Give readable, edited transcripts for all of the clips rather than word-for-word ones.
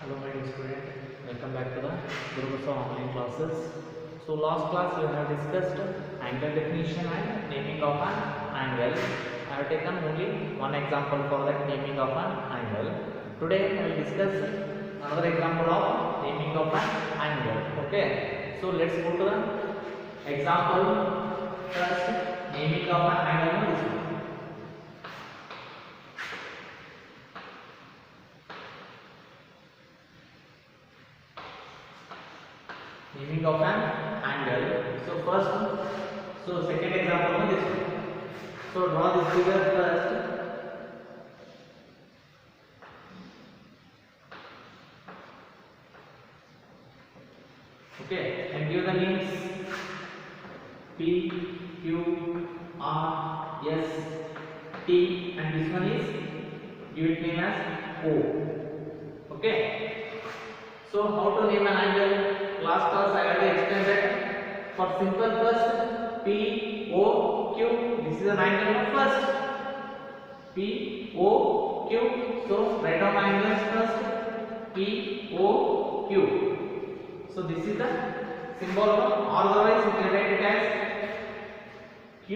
Hello my dear student, welcome back to the Guru online classes. So last class we have discussed angle definition and naming of an angle. I have taken only one example for that naming of an angle. Today I will discuss another example of naming of an angle. Okay, so let's go to the example first. Naming of an angle is this one. Naming of an angle. So second example is this one. So draw this figure first. Okay, and give the names P, Q, R, S, T, and this one is give it name as O. Okay. So how to name an angle? Last class I already explained that for simple first P O Q, this is an angle first P O Q. So write down angles first P O Q. So this is the symbol of, otherwise you can write it as Q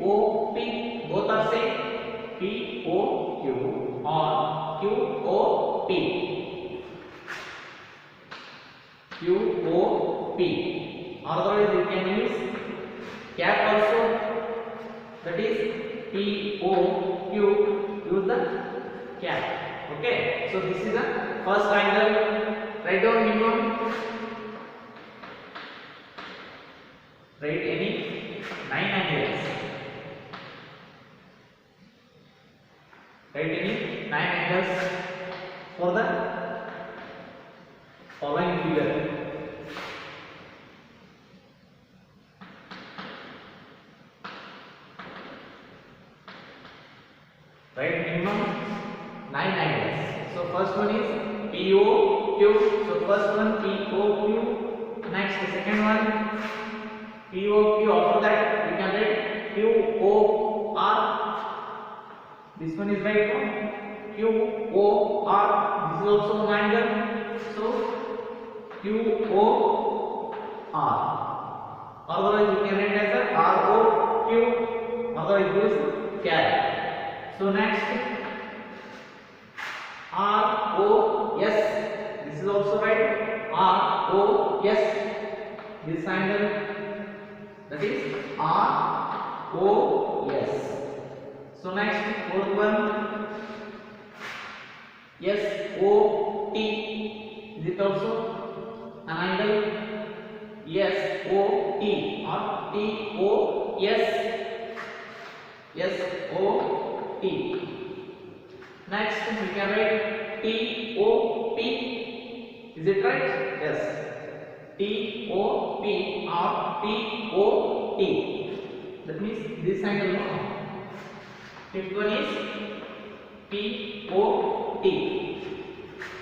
O P. Both are same, P O Q or Q O P. Q O P. Otherwise you can use cap also, that is P O Q. Use the cap. Okay. So this is the first angle. Write down minimum. Write any 9 angles. Write any 9 angles for the following figure. Write minimum 9 angles. So first one is P O Q. So first one P O Q. Next the second one P O Q. After that we can write Q O R. This one is right one Q O R. This is also an angle. So Q O R. Otherwise you can write as a R O Q. Otherwise this is cap. So next R O S. This is also right R O S. This angle, that is R O S. So next fourth one S O T. Is it also an angle? S O T or T O S. S O T. Next we can write T O P. Is it right? Yes. T O P or P O T. That means this angle. No. Fifth one is P O T.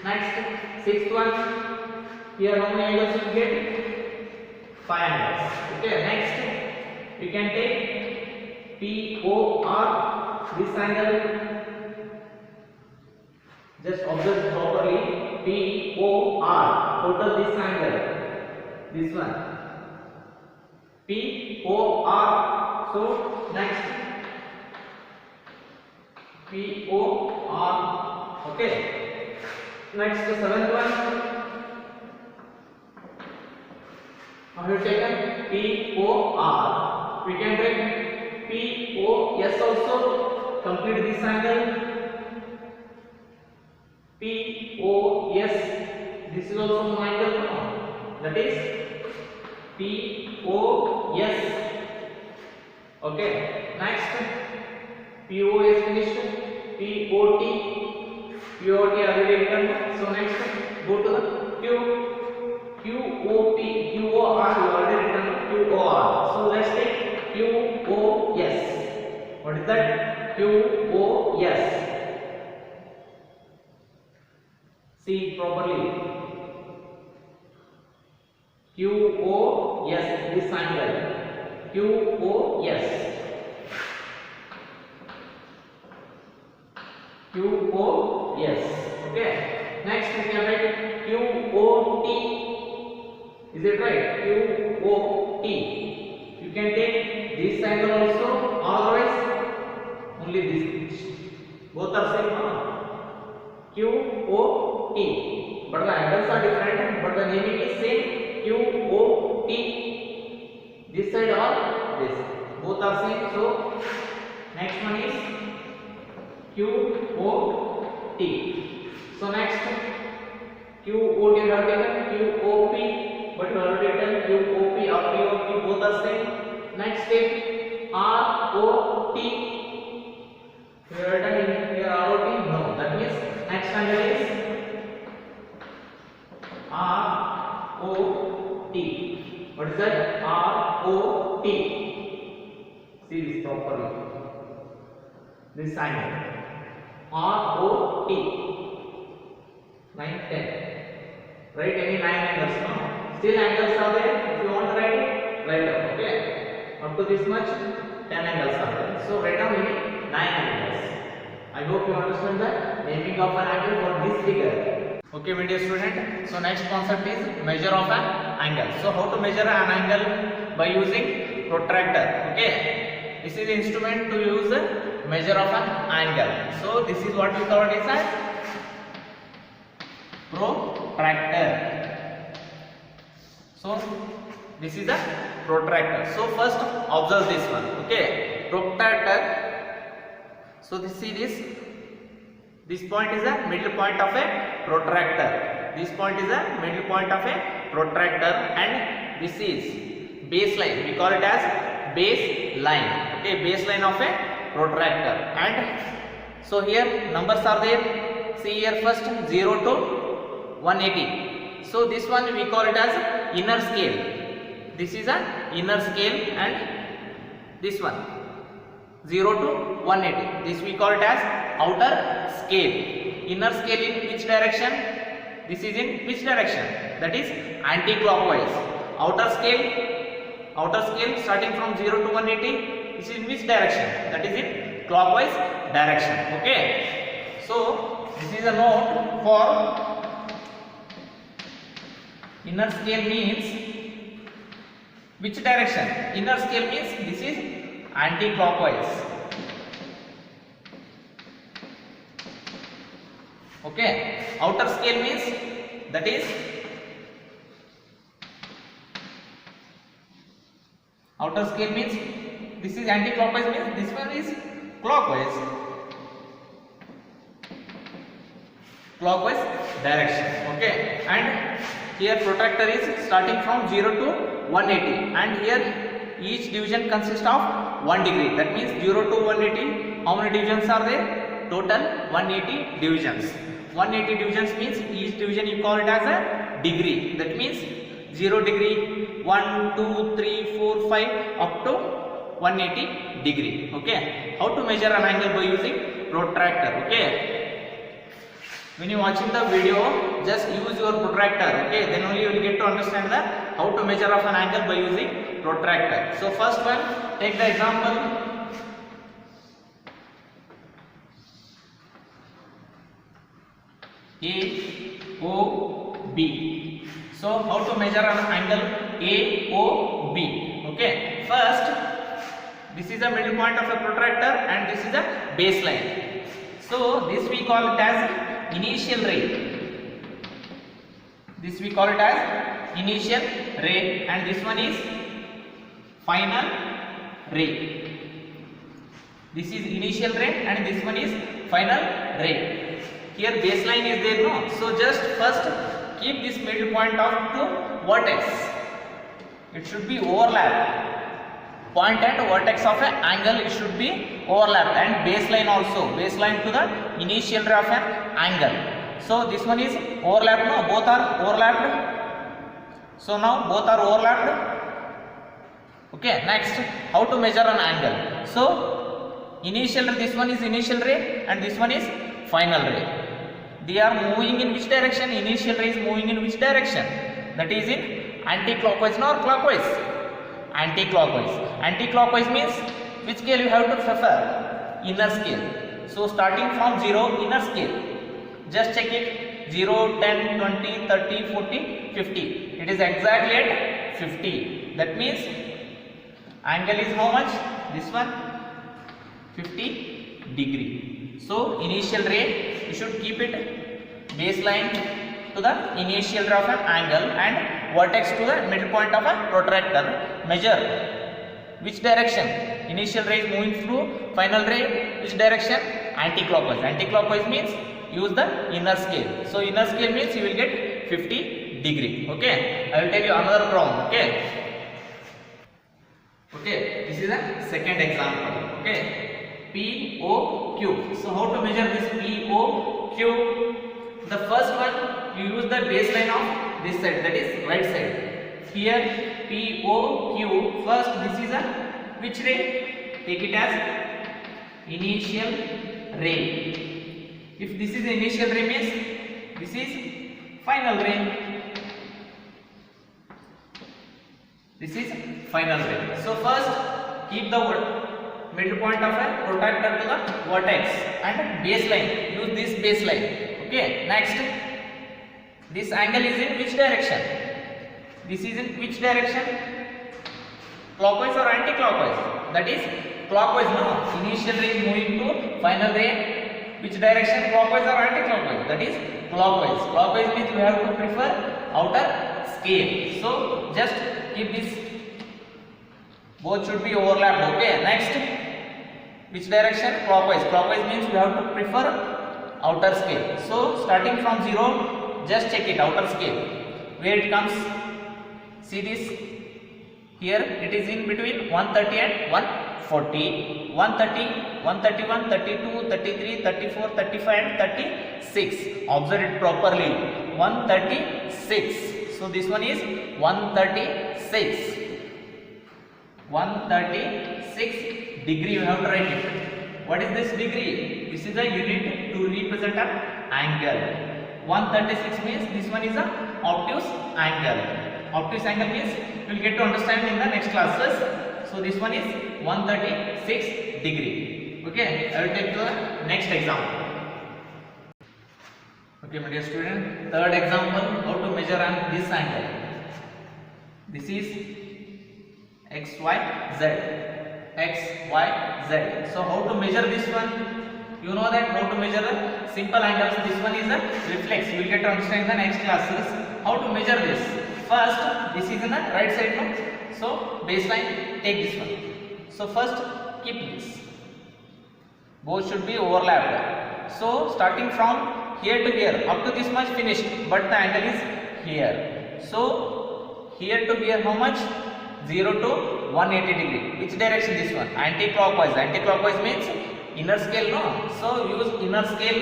Next sixth one. Here how many angles you get? 5 angles. Okay. Next we can take P O R. This angle. Just observe properly. P O R. Total this angle. This one P O R. So next P O R. Okay. Next the seventh one. Now we have taken P O R. We can take P O S also. Complete this angle. P O S. This is also an angle. That is P O S. Okay. Next P O S finished. P O T. P O T already written. So next go to the Q. Q O P. Q O R. You already written Q O R. So let's take Q O S. What is that? Q O S. See properly. Q O S. This angle. Q O S. Q O S. Okay. Next we can write QOT. Is it right? QOT. You can take this angle also, otherwise only this. Both are same. QOT. But the angles are different, but the naming is same. QOT. This side or this. Both are same. So next one is QOT. So next QOT we have taken, QOP, but we have written QOP or POP, both are same. Next step ROT. We have written in here ROT, no. That means next angle is ROT. What is that? ROT. See this properly. This angle ROT. 9, 10. Write any 9 angles, no? Still angles are there. If you want to write, write down. Okay. Up to this much, 10 angles are there. So write down any 9 angles. I hope you understand the naming of an angle for this figure. Okay, my dear student. So next concept is measure of an angle. So how to measure an angle by using protractor. Okay. This is the instrument to use measure of an angle. So this is what we call it as protractor. So this is a protractor. So first observe this one. Okay, protractor. So see this point is a middle point of a protractor. This point is a middle point of a protractor, and this is baseline. We call it as baseline. Okay, baseline of a protractor. And so here numbers are there. See here first 0 to 180. So this one we call it as inner scale. This is an inner scale, and this one 0 to 180. This we call it as outer scale. Inner scale in which direction? This is in which direction? That is anti-clockwise. Outer scale starting from 0 to 180. This is in which direction? That is in clockwise direction. Okay. So this is a note for inner scale means which direction? Inner scale means this is anti-clockwise. Okay. Outer scale means that is outer scale means this is anti-clockwise, means this one is clockwise direction. Okay. And here protractor is starting from 0 to 180, and here each division consists of 1 degree. That means 0 to 180. How many divisions are there? Total 180 divisions. 180 divisions means each division you call it as a degree. That means 0 degree, 1, 2, 3, 4, 5 up to 180 degree. Okay. How to measure an angle by using protractor? Okay. When you watching the video, just use your protractor. Okay. Then only you will get to understand the how to measure of an angle by using protractor. So first one, take the example. AOB. So how to measure an angle AOB? Okay. First, this is the middle point of a protractor, and this is a baseline. So this we call it as initial ray. This we call it as initial ray, and this one is final ray. This is initial ray, and this one is final ray. Here baseline is there, no? So just first keep this middle point up to vertex. It should be overlap. Point and vertex of an angle, it should be overlap, and baseline also. Baseline to the initial ray of an angle. So this one is overlapped, no? Both are overlapped. So now both are overlapped. Okay. Next, how to measure an angle? So initial, this one is initial ray, and this one is final ray. They are moving in which direction? Initial ray is moving in which direction? That is in anti-clockwise or clockwise? Anti-clockwise. Anti-clockwise means which scale you have to prefer? Inner scale. So starting from 0, inner scale. Just check it. 0, 10, 20, 30, 40, 50. It is exactly at 50. That means angle is how much? This one 50 degree. So initial ray, you should keep it baseline to the initial ray of an angle and vertex to the middle point of a protractor. Measure which direction initial ray is moving through, final ray which direction? Anti-clockwise. Anti-clockwise means use the inner scale. So inner scale means you will get 50 degree. Okay, I will tell you another problem. Okay, this is a second example. Okay, POQ. So how to measure this POQ? The first one, you use the baseline of this side, that is right side. Here POQ, first this is a which ray? Take it as initial ray. If this is initial ray means this is final ray. This is final ray. So first keep the middle point of a protractor to the vertex and baseline. Use this baseline. Okay. Next, this angle is in which direction? This is in which direction? Clockwise or anti-clockwise? That is clockwise. No. Initial ray is moving to final ray. Which direction? Clockwise or anti-clockwise? That is clockwise. Clockwise means you have to prefer outer scale. So just keep this, both should be overlapped. Okay, next, which direction? Clockwise. Clockwise means you have to prefer outer scale. So starting from 0, just check it, outer scale where it comes. See this, here it is in between 130 and 140, 130, 131, 32, 33, 34, 35 and 36. Observe it properly. 136. So this one is 136. 136 degree, you have to write it. What is this degree? This is a unit to represent an angle. 136 means this one is a obtuse angle. Obtuse angle means you will get to understand in the next classes. So this one is 136 degree. Okay, I will take the next example. Okay, my dear student, third example, how to measure this angle. This is XYZ. XYZ. So how to measure this one? You know that how to measure the simple angles. This one is a reflex. You will get to understand in the next classes. How to measure this? First, this is in the right side, no? So baseline, take this one. So first keep this. Both should be overlapped. So starting from here to here, up to this much finished, but the angle is here. So here to here how much? 0 to 180 degree. Which direction this one? Anti-clockwise. Anti-clockwise means inner scale, no? So use inner scale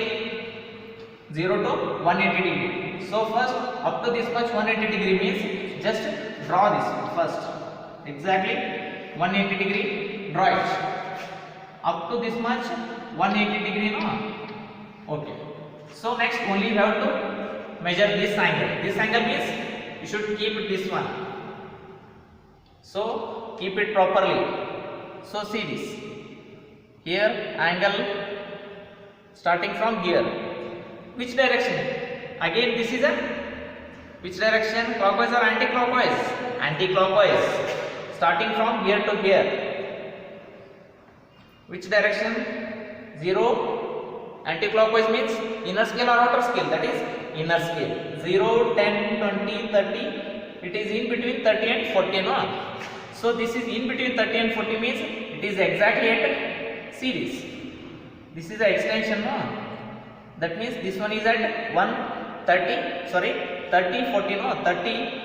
0 to 180 degree. So first up to this much 180 degree means just draw this first. Exactly 180 degree, draw it. Up to this much 180 degree, no? Okay. So next only you have to measure this angle. This angle means you should keep this one. So keep it properly. So see this. Here angle starting from here. Which direction? Again this is a which direction? Clockwise or anti-clockwise? Anti-clockwise. Starting from here to here. Which direction? 0. Anti-clockwise means inner scale or outer scale? That is inner scale. 0, 10, 20, 30. It is in between 30 and 40, no? So this is in between 30 and 40 means it is exactly at series. This is the extension, no? That means this one is at 130, sorry, 30, 40, no? 30,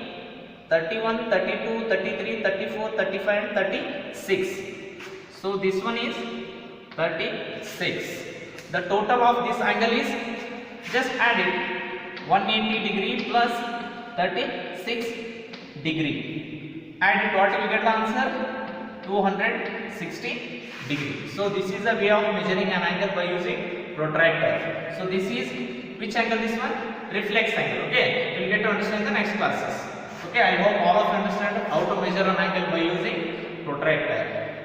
31, 32, 33, 34, 35 and 36. So this one is 36. The total of this angle is, just add it, 180 degree plus 36 degree. Add it, what you will get the answer? 260 degree. So this is a way of measuring an angle by using protractor. So this is which angle? This one? Reflex angle. Okay, you will get to understand the next classes. Okay, I hope all of you understand how to measure an angle by using protractor.